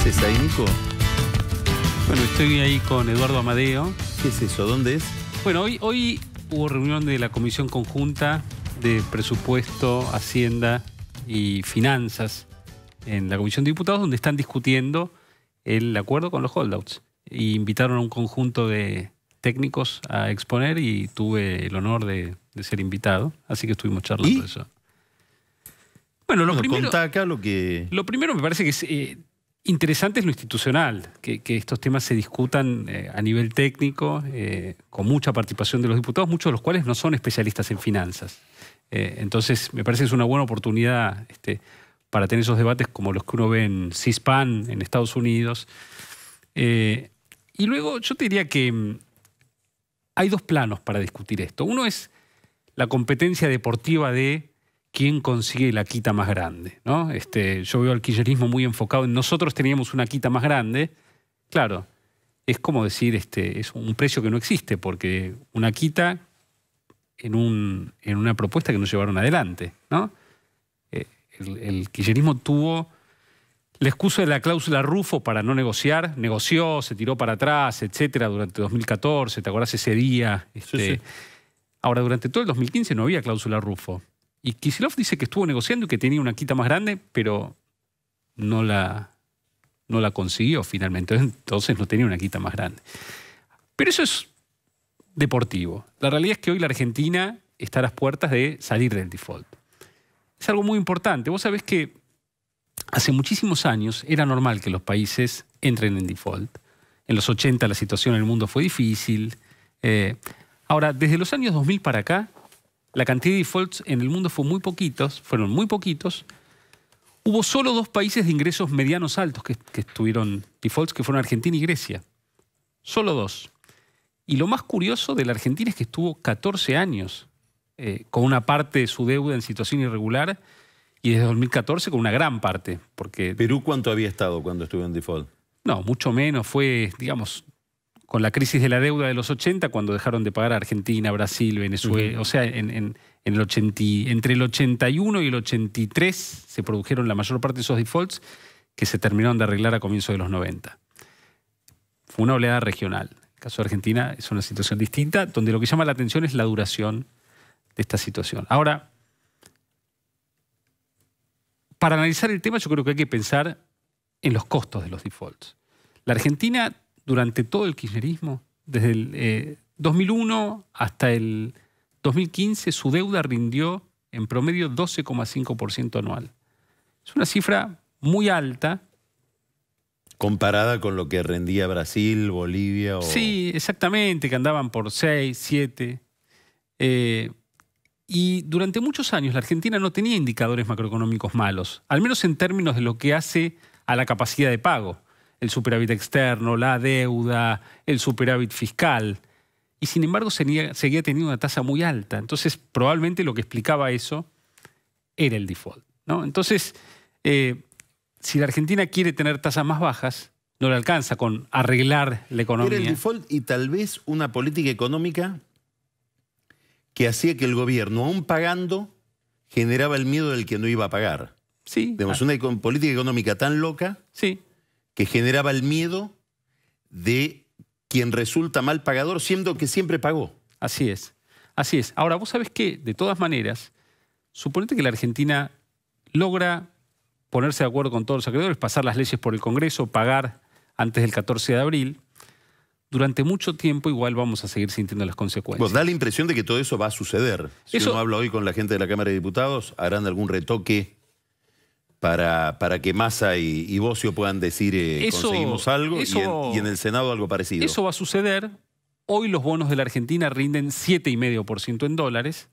haces ahí, Nico? Bueno, estoy ahí con Eduardo Amadeo. ¿Qué es eso? ¿Dónde es? Bueno, hoy hubo reunión de la Comisión Conjunta de Presupuesto, Hacienda y Finanzas en la Comisión de Diputados, donde están discutiendo el acuerdo con los holdouts. Y invitaron a un conjunto de técnicos a exponer y tuve el honor de ser invitado. Así que estuvimos charlando de eso. Bueno, contá acá lo que... Lo primero me parece que es interesante es lo institucional, que estos temas se discutan a nivel técnico, con mucha participación de los diputados, muchos de los cuales no son especialistas en finanzas. Entonces, me parece que es una buena oportunidad para tener esos debates como los que uno ve en C-SPAN, en Estados Unidos. Y luego yo te diría que hay dos planos para discutir esto. Uno es la competencia deportiva de quién consigue la quita más grande, ¿no? Yo veo al kirchnerismo muy enfocado en nosotros teníamos una quita más grande. Claro, es como decir, es un precio que no existe, porque una quita en una propuesta que no llevaron adelante, ¿no? El kirchnerismo tuvo la excusa de la cláusula Rufo para no negociar, negoció, se tiró para atrás, etcétera, durante 2014, ¿te acordás ese día? Sí. Ahora, durante todo el 2015 no había cláusula Rufo. Y Kicillof dice que estuvo negociando y que tenía una quita más grande, pero no la consiguió finalmente. Entonces no tenía una quita más grande. Pero eso es deportivo. La realidad es que hoy la Argentina está a las puertas de salir del default. Es algo muy importante. Vos sabés que hace muchísimos años era normal que los países entren en default. En los 80 la situación en el mundo fue difícil. Ahora, desde los años 2000 para acá, la cantidad de defaults en el mundo fueron muy poquitos. Hubo solo dos países de ingresos medianos altos que tuvieron defaults, que fueron Argentina y Grecia. Solo dos. Y lo más curioso de la Argentina es que estuvo 14 años con una parte de su deuda en situación irregular y desde 2014 con una gran parte. Porque, ¿Perú cuánto había estado cuando estuvo en default? No, mucho menos. Fue, digamos, con la crisis de la deuda de los 80, cuando dejaron de pagar a Argentina, Brasil, Venezuela. O sea, entre el 81 y el 83 se produjeron la mayor parte de esos defaults que se terminaron de arreglar a comienzos de los 90. Fue una oleada regional. En el caso de Argentina es una situación distinta, donde lo que llama la atención es la duración de esta situación. Ahora, para analizar el tema yo creo que hay que pensar en los costos de los defaults. La Argentina, durante todo el kirchnerismo, desde el 2001 hasta el 2015, su deuda rindió en promedio 12,5% anual. Es una cifra muy alta. ¿Comparada con lo que rendía Brasil, Bolivia? Sí, exactamente, que andaban por 6, 7. Y durante muchos años la Argentina no tenía indicadores macroeconómicos malos, al menos en términos de lo que hace a la capacidad de pago. El superávit externo, la deuda, el superávit fiscal. Y sin embargo seguía teniendo una tasa muy alta. Entonces probablemente lo que explicaba eso era el default, ¿no? Entonces, si la Argentina quiere tener tasas más bajas, no le alcanza con arreglar la economía. Era el default y tal vez una política económica que hacía que el gobierno, aún pagando, generaba el miedo del que no iba a pagar. Sí. Tenemos una política económica tan loca, sí, que generaba el miedo de quien resulta mal pagador, siendo que siempre pagó. Así es. Así es. Ahora, vos sabés que, de todas maneras, suponete que la Argentina logra ponerse de acuerdo con todos los acreedores, pasar las leyes por el Congreso, pagar antes del 14 de abril. Durante mucho tiempo igual vamos a seguir sintiendo las consecuencias. Vos da la impresión de que todo eso va a suceder. Si uno habla hoy con la gente de la Cámara de Diputados, harán algún retoque para que Massa y Bosio puedan decir conseguimos algo, y en el Senado algo parecido. Eso va a suceder. Hoy los bonos de la Argentina rinden 7,5% en dólares,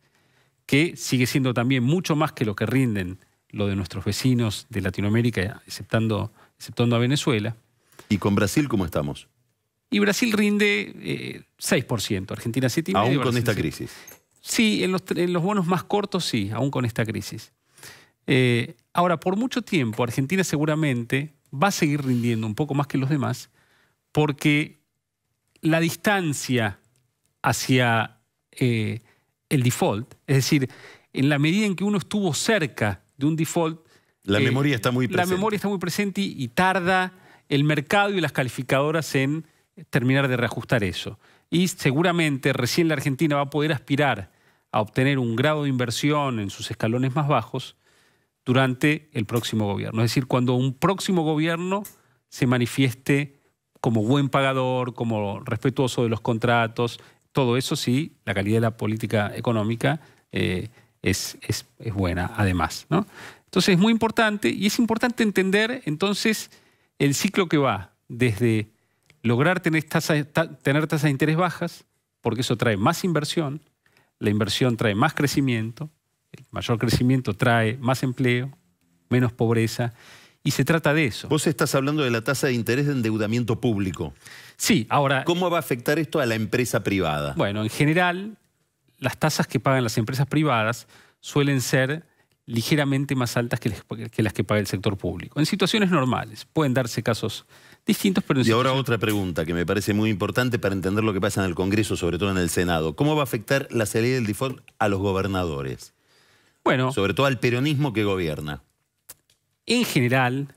que sigue siendo también mucho más que lo que rinden lo de nuestros vecinos de Latinoamérica, exceptando a Venezuela. ¿Y con Brasil cómo estamos? Y Brasil rinde 6%, Argentina 7,5%. ¿Aún con esta crisis? Sí, en los bonos más cortos sí, aún con esta crisis. Ahora, por mucho tiempo, Argentina seguramente va a seguir rindiendo un poco más que los demás, porque la distancia hacia el default, es decir, en la medida en que uno estuvo cerca de un default... La memoria está muy presente. La memoria está muy presente y tarda el mercado y las calificadoras en terminar de reajustar eso. Y seguramente recién la Argentina va a poder aspirar a obtener un grado de inversión en sus escalones más bajos durante el próximo gobierno. Es decir, cuando un próximo gobierno se manifieste como buen pagador, como respetuoso de los contratos, todo eso sí, la calidad de la política económica es buena además, ¿no? Entonces es muy importante, y es importante entender entonces el ciclo que va desde lograr tener tasas de interés bajas, porque eso trae más inversión, la inversión trae más crecimiento, el mayor crecimiento trae más empleo, menos pobreza, y se trata de eso. Vos estás hablando de la tasa de interés de endeudamiento público. Sí, ahora... ¿Cómo va a afectar esto a la empresa privada? Bueno, en general, las tasas que pagan las empresas privadas suelen ser ligeramente más altas que las que paga el sector público. En situaciones normales. Pueden darse casos distintos, pero... Y ahora otra pregunta que me parece muy importante para entender lo que pasa en el Congreso, sobre todo en el Senado. ¿Cómo va a afectar la salida del default a los gobernadores? Bueno... Sobre todo al peronismo que gobierna. En general,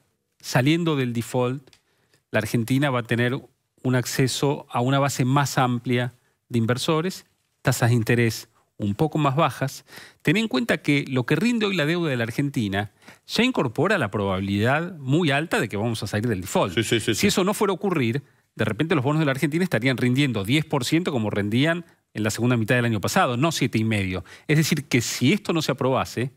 saliendo del default, la Argentina va a tener un acceso a una base más amplia de inversores, tasas de interés un poco más bajas. Ten en cuenta que lo que rinde hoy la deuda de la Argentina ya incorpora la probabilidad muy alta de que vamos a salir del default. Si eso no fuera a ocurrir, de repente los bonos de la Argentina estarían rindiendo 10% como rendían en la segunda mitad del año pasado, no 7,5%. Es decir, que si esto no se aprobase,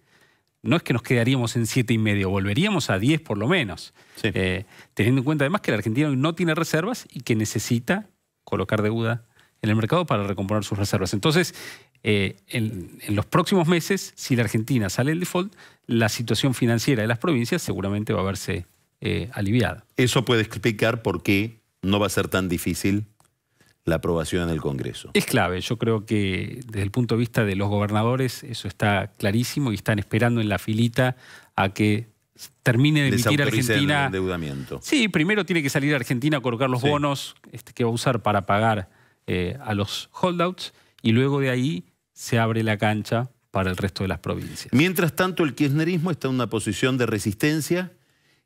no es que nos quedaríamos en 7,5%, volveríamos a 10 por lo menos. Sí. Teniendo en cuenta además que la Argentina hoy no tiene reservas y que necesita colocar deuda en el mercado para recomponer sus reservas. Entonces, en los próximos meses, si la Argentina sale del default, la situación financiera de las provincias seguramente va a verse aliviada. Eso puede explicar por qué no va a ser tan difícil la aprobación en el Congreso. Es clave. Yo creo que desde el punto de vista de los gobernadores eso está clarísimo y están esperando en la filita a que termine de emitir Argentina. El endeudamiento. Sí, primero tiene que salir Argentina a colocar los bonos que va a usar para pagar a los holdouts y luego de ahí se abre la cancha para el resto de las provincias. Mientras tanto, el kirchnerismo está en una posición de resistencia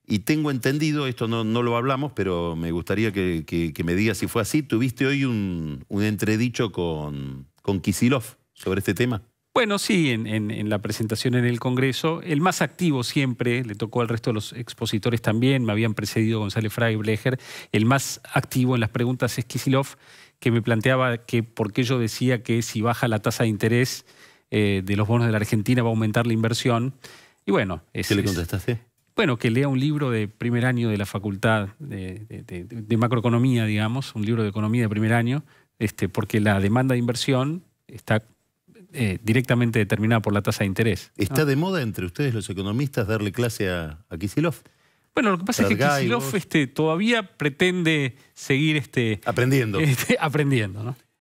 y tengo entendido, esto no lo hablamos, pero me gustaría que me digas si fue así. ¿Tuviste hoy un entredicho con Kicillof sobre este tema? Bueno, sí, en la presentación en el Congreso. El más activo siempre, le tocó al resto de los expositores también, me habían precedido González Fraga y Blecher. El más activo en las preguntas es Kicillof, que me planteaba que por qué yo decía que si baja la tasa de interés de los bonos de la Argentina va a aumentar la inversión. Y bueno... ¿Qué le contestaste? Bueno, que lea un libro de primer año de la Facultad de Macroeconomía, digamos, un libro de economía de primer año, porque la demanda de inversión está directamente determinada por la tasa de interés. ¿Está de moda entre ustedes los economistas darle clase a Kicillof? Bueno, lo que pasa es que Kicillof todavía pretende seguir aprendiendo, aprendiendo, ¿no?